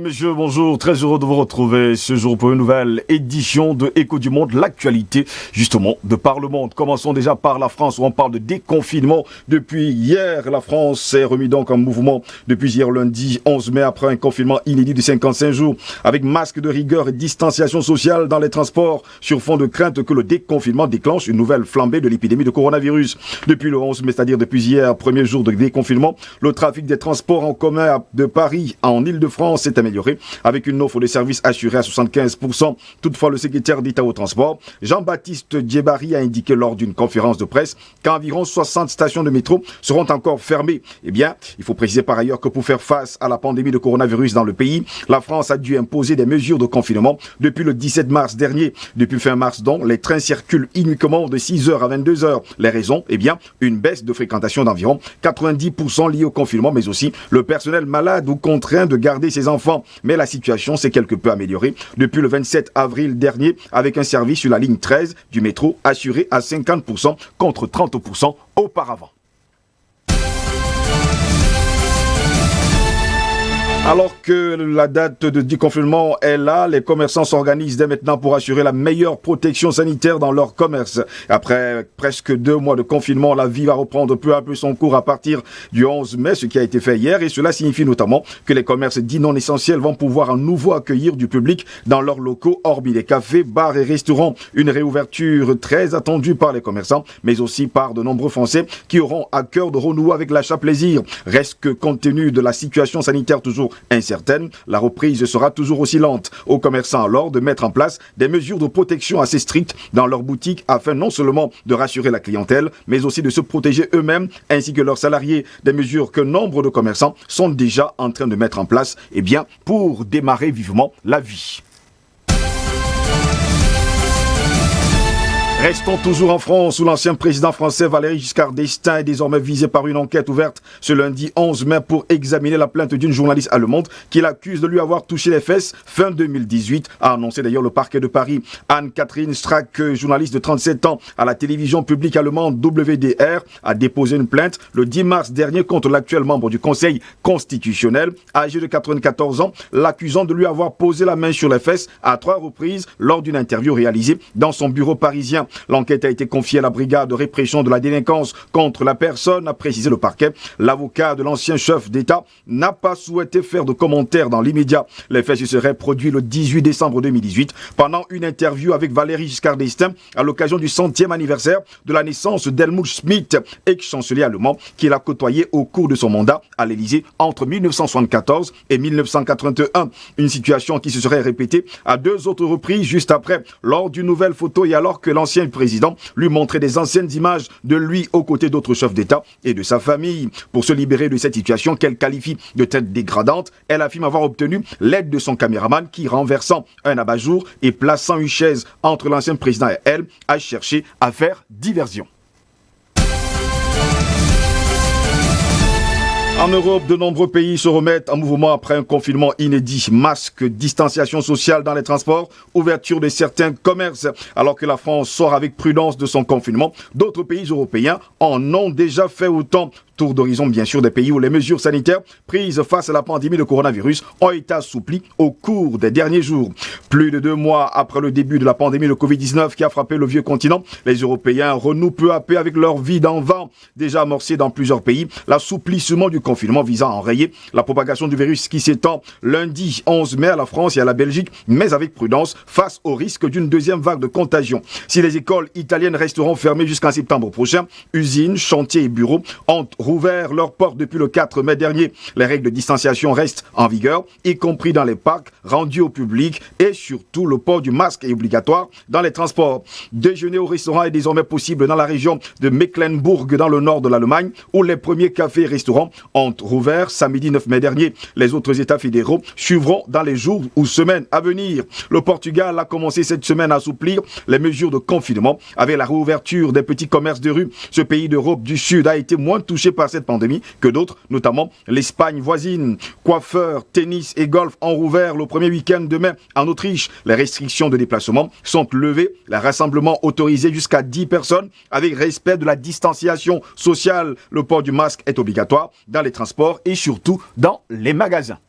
messieurs, bonjour. Très heureux de vous retrouver ce jour pour une nouvelle édition de Écho du Monde, l'actualité justement de par le monde. Commençons déjà par la France où on parle de déconfinement. Depuis hier, la France s'est remis donc en mouvement depuis hier lundi 11 mai après un confinement inédit de 55 jours avec masque de rigueur et distanciation sociale dans les transports sur fond de crainte que le déconfinement déclenche une nouvelle flambée de l'épidémie de coronavirus. Depuis le 11 mai, c'est-à-dire depuis hier, premier jour de déconfinement, le trafic des transports en commun de Paris en Île-de-France s'est amélioré avec une offre de services assurée à 75%. Toutefois, le secrétaire d'État au transport, Jean-Baptiste Djebari, a indiqué lors d'une conférence de presse qu'environ 60 stations de métro seront encore fermées. Eh bien, il faut préciser par ailleurs que pour faire face à la pandémie de coronavirus dans le pays, la France a dû imposer des mesures de confinement depuis le 17 mars dernier. Depuis fin mars donc, les trains circulent uniquement de 6h à 22h. Les raisons, eh bien, une baisse de fréquentation d'environ 90% liée au confinement, mais aussi le personnel malade ou contraint de garder ses enfants. Mais la situation s'est quelque peu améliorée depuis le 27 avril dernier avec un service sur la ligne 13 du métro assuré à 50% contre 30% auparavant. Alors que la date de déconfinement est là, les commerçants s'organisent dès maintenant pour assurer la meilleure protection sanitaire dans leur commerce. Après presque 2 mois de confinement, la vie va reprendre peu à peu son cours à partir du 11 mai, ce qui a été fait hier. Et cela signifie notamment que les commerces dits non essentiels vont pouvoir à nouveau accueillir du public dans leurs locaux, hormis les cafés, bars et restaurants. Une réouverture très attendue par les commerçants, mais aussi par de nombreux Français qui auront à cœur de renouer avec l'achat plaisir. Reste que compte tenu de la situation sanitaire toujours incertaine, la reprise sera toujours aussi lente. Aux commerçants alors de mettre en place des mesures de protection assez strictes dans leurs boutiques afin non seulement de rassurer la clientèle, mais aussi de se protéger eux-mêmes ainsi que leurs salariés. Des mesures que nombre de commerçants sont déjà en train de mettre en place, eh bien, pour démarrer vivement la vie. Restons toujours en France où l'ancien président français Valéry Giscard d'Estaing est désormais visé par une enquête ouverte ce lundi 11 mai pour examiner la plainte d'une journaliste allemande qui l'accuse de lui avoir touché les fesses fin 2018, a annoncé d'ailleurs le parquet de Paris. Anne-Catherine Strack, journaliste de 37 ans à la télévision publique allemande WDR, a déposé une plainte le 10 mars dernier contre l'actuel membre du Conseil constitutionnel, âgé de 94 ans, l'accusant de lui avoir posé la main sur les fesses à 3 reprises lors d'une interview réalisée dans son bureau parisien. L'enquête a été confiée à la brigade de répression de la délinquance contre la personne, a précisé le parquet. L'avocat de l'ancien chef d'État n'a pas souhaité faire de commentaires dans l'immédiat. Les faits se seraient produits le 18 décembre 2018 pendant une interview avec Valéry Giscard d'Estaing à l'occasion du 100e anniversaire de la naissance d'Helmut Schmidt, ex-chancelier allemand qu'il a côtoyé au cours de son mandat à l'Élysée entre 1974 et 1981. Une situation qui se serait répétée à 2 autres reprises juste après, lors d'une nouvelle photo et alors que l'ancien président lui montrait des anciennes images de lui aux côtés d'autres chefs d'État et de sa famille. Pour se libérer de cette situation qu'elle qualifie de tête dégradante, elle affirme avoir obtenu l'aide de son caméraman qui, renversant un abat-jour et plaçant une chaise entre l'ancien président et elle, a cherché à faire diversion. En Europe, de nombreux pays se remettent en mouvement après un confinement inédit. Masques, distanciation sociale dans les transports, ouverture de certains commerces. Alors que la France sort avec prudence de son confinement, d'autres pays européens en ont déjà fait autant. Tour d'horizon bien sûr des pays où les mesures sanitaires prises face à la pandémie de coronavirus ont été assouplies au cours des derniers jours. Plus de 2 mois après le début de la pandémie de Covid-19 qui a frappé le vieux continent, les Européens renouent peu à peu avec leur vie d'avant. Déjà amorcé dans plusieurs pays, l'assouplissement du confinement visant à enrayer la propagation du virus qui s'étend lundi 11 mai à la France et à la Belgique, mais avec prudence face au risque d'une deuxième vague de contagion. Si les écoles italiennes resteront fermées jusqu'en septembre prochain, usines, chantiers et bureaux ont rouvert leurs portes depuis le 4 mai dernier. Les règles de distanciation restent en vigueur, y compris dans les parcs rendus au public et surtout le port du masque est obligatoire dans les transports. Déjeuner au restaurant est désormais possible dans la région de Mecklembourg dans le nord de l'Allemagne où les premiers cafés et restaurants ont rouvert samedi 9 mai dernier. Les autres États fédéraux suivront dans les jours ou semaines à venir. Le Portugal a commencé cette semaine à assouplir les mesures de confinement avec la réouverture des petits commerces de rue. Ce pays d'Europe du Sud a été moins touché par cette pandémie que d'autres, notamment l'Espagne voisine. Coiffeurs, tennis et golf ont rouvert le premier week-end de mai en Autriche. Les restrictions de déplacement sont levées. Les rassemblements autorisés jusqu'à 10 personnes avec respect de la distanciation sociale. Le port du masque est obligatoire dans les transports et surtout dans les magasins.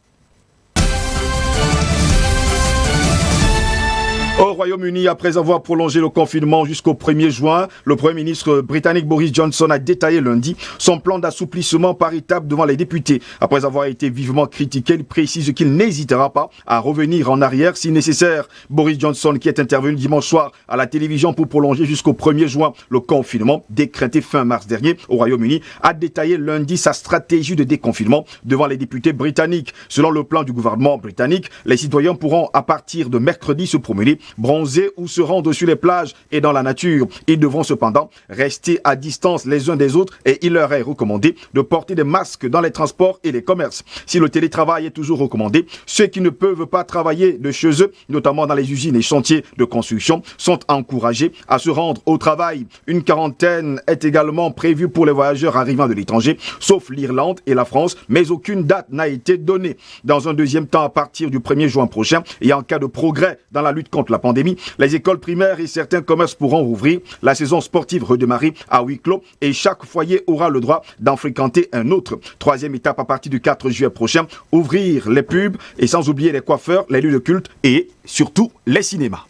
Au Royaume-Uni, après avoir prolongé le confinement jusqu'au 1er juin, le Premier ministre britannique Boris Johnson a détaillé lundi son plan d'assouplissement par étapes devant les députés. Après avoir été vivement critiqué, il précise qu'il n'hésitera pas à revenir en arrière si nécessaire. Boris Johnson, qui est intervenu dimanche soir à la télévision pour prolonger jusqu'au 1er juin le confinement décrété fin mars dernier au Royaume-Uni, a détaillé lundi sa stratégie de déconfinement devant les députés britanniques. Selon le plan du gouvernement britannique, les citoyens pourront à partir de mercredi se promener, bronzer ou se rendre sur les plages et dans la nature. Ils devront cependant rester à distance les uns des autres et il leur est recommandé de porter des masques dans les transports et les commerces. Si le télétravail est toujours recommandé, ceux qui ne peuvent pas travailler de chez eux, notamment dans les usines et chantiers de construction, sont encouragés à se rendre au travail. Une quarantaine est également prévue pour les voyageurs arrivant de l'étranger, sauf l'Irlande et la France, mais aucune date n'a été donnée. Dans un deuxième temps, à partir du 1er juin prochain, et en cas de progrès dans la lutte contre la pandémie, les écoles primaires et certains commerces pourront rouvrir, la saison sportive redémarrer à huis clos et chaque foyer aura le droit d'en fréquenter un autre. Troisième étape à partir du 4 juillet prochain, ouvrir les pubs et sans oublier les coiffeurs, les lieux de culte et surtout les cinémas.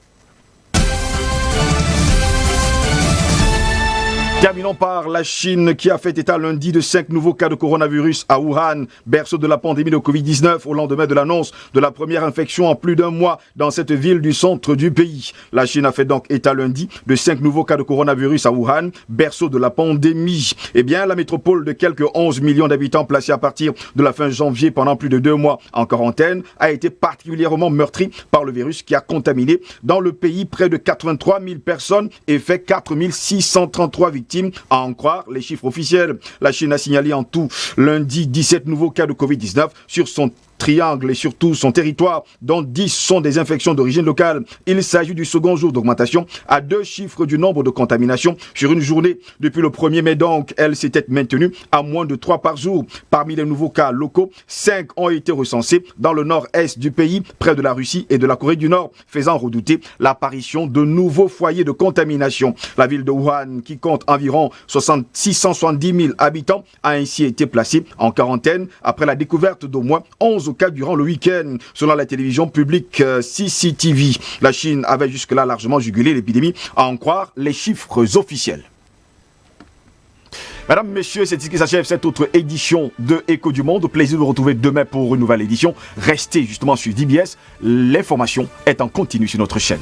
Terminons par la Chine qui a fait état lundi de 5 nouveaux cas de coronavirus à Wuhan, berceau de la pandémie de Covid-19 au lendemain de l'annonce de la première infection en plus d'un mois dans cette ville du centre du pays. La Chine a fait donc état lundi de 5 nouveaux cas de coronavirus à Wuhan, berceau de la pandémie. Eh bien, la métropole de quelques 11 millions d'habitants placés à partir de la fin janvier pendant plus de 2 mois en quarantaine a été particulièrement meurtrie par le virus qui a contaminé dans le pays près de 83 000 personnes et fait 4 633 victimes. À en croire les chiffres officiels. La Chine a signalé en tout lundi 17 nouveaux cas de Covid-19 sur son triangle et surtout son territoire, dont 10 sont des infections d'origine locale. Il s'agit du second jour d'augmentation à 2 chiffres du nombre de contaminations sur une journée. Depuis le 1er mai donc, elle s'était maintenue à moins de 3 par jour. Parmi les nouveaux cas locaux, 5 ont été recensés dans le nord-est du pays, près de la Russie et de la Corée du Nord, faisant redouter l'apparition de nouveaux foyers de contamination. La ville de Wuhan, qui compte environ 670 000 habitants, a ainsi été placée en quarantaine après la découverte d'au moins 11 cas durant le week-end, selon la télévision publique CCTV. La Chine avait jusque-là largement jugulé l'épidémie, à en croire les chiffres officiels. Mesdames, Messieurs, c'est ici que s'achève cette autre édition de Écho du Monde. Plaisir de vous retrouver demain pour une nouvelle édition. Restez justement sur DBS. L'information est en continu sur notre chaîne.